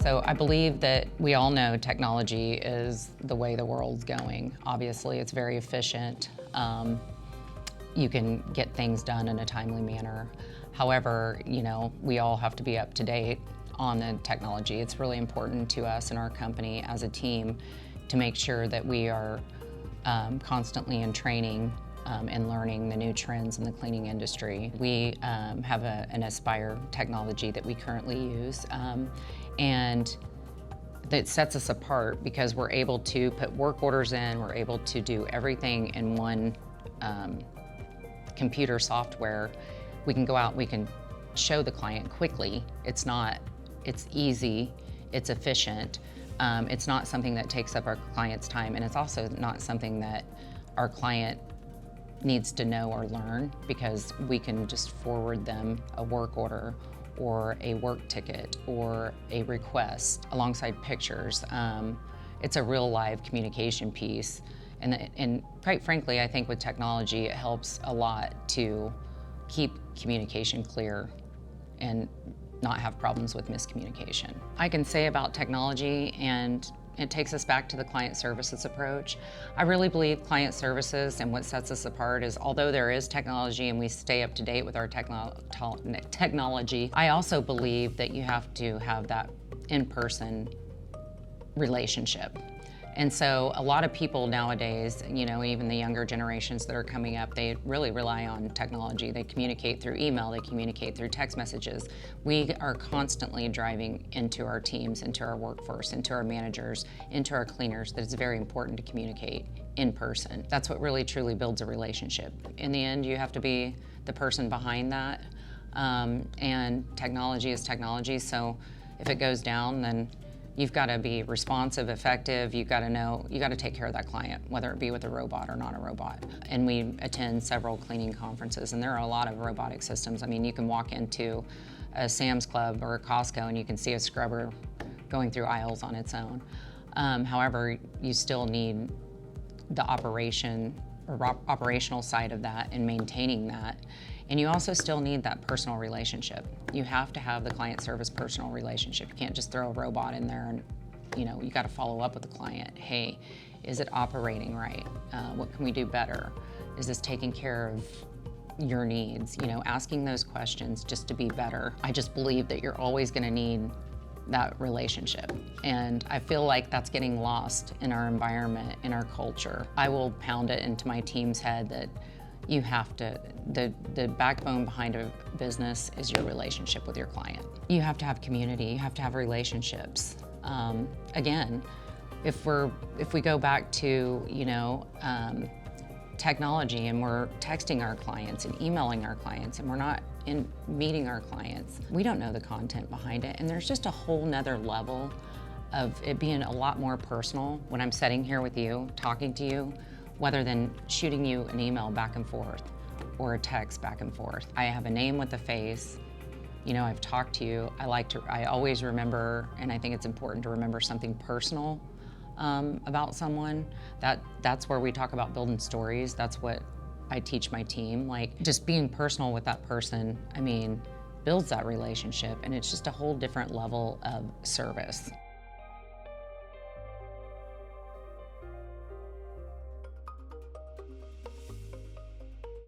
So I believe that we all know technology is the way the world's going. Obviously, it's very efficient. You can get things done in a timely manner. However, we all have to be up to date on the technology. It's really important to us and our company as a team to make sure that we are constantly in training and learning the new trends in the cleaning industry. We have an Aspire technology that we currently use, and that sets us apart because we're able to put work orders in, we're able to do everything in one computer software. We can go out, we can show the client quickly. It's easy, it's efficient. It's not something that takes up our client's time, and it's also not something that our client needs to know or learn, because we can just forward them a work order or a work ticket or a request alongside pictures. It's a real live communication piece. And quite frankly, I think with technology, it helps a lot to keep communication clear and not have problems with miscommunication. I can say about technology, and it takes us back to the client services approach. I really believe client services and what sets us apart is, although there is technology and we stay up to date with our technology, I also believe that you have to have that in-person relationship. And so a lot of people nowadays, even the younger generations that are coming up, they really rely on technology. They communicate through email, they communicate through text messages. We are constantly driving into our teams, into our workforce, into our managers, into our cleaners, that it's very important to communicate in person. That's what really truly builds a relationship. In the end, you have to be the person behind that, and technology is technology, so if it goes down, then you've got to be responsive, effective. You've got to take care of that client, whether it be with a robot or not a robot. And we attend several cleaning conferences, and there are a lot of robotic systems. I mean, you can walk into a Sam's Club or a Costco and you can see a scrubber going through aisles on its own. However, you still need the operational side of that and maintaining that. And you also still need that personal relationship. You have to have the client service personal relationship. You can't just throw a robot in there and, you got to follow up with the client. Hey, is it operating right? What can we do better? Is this taking care of your needs? Asking those questions just to be better. I just believe that you're always going to need that relationship. And I feel like that's getting lost in our environment, in our culture. I will pound it into my team's head that you have to, the backbone behind a business is your relationship with your client. You have to have community, you have to have relationships. Again, if we go back to, technology, and we're texting our clients and emailing our clients, and we're not in meeting our clients, we don't know the content behind it. And there's just a whole nother level of it being a lot more personal when I'm sitting here with you, talking to you, rather than shooting you an email back and forth or a text back and forth. I have a name with a face. I've talked to you. I always remember, and I think it's important to remember something personal about someone. That's where we talk about building stories. That's what I teach my team. Like, just being personal with that person, builds that relationship, and it's just a whole different level of service.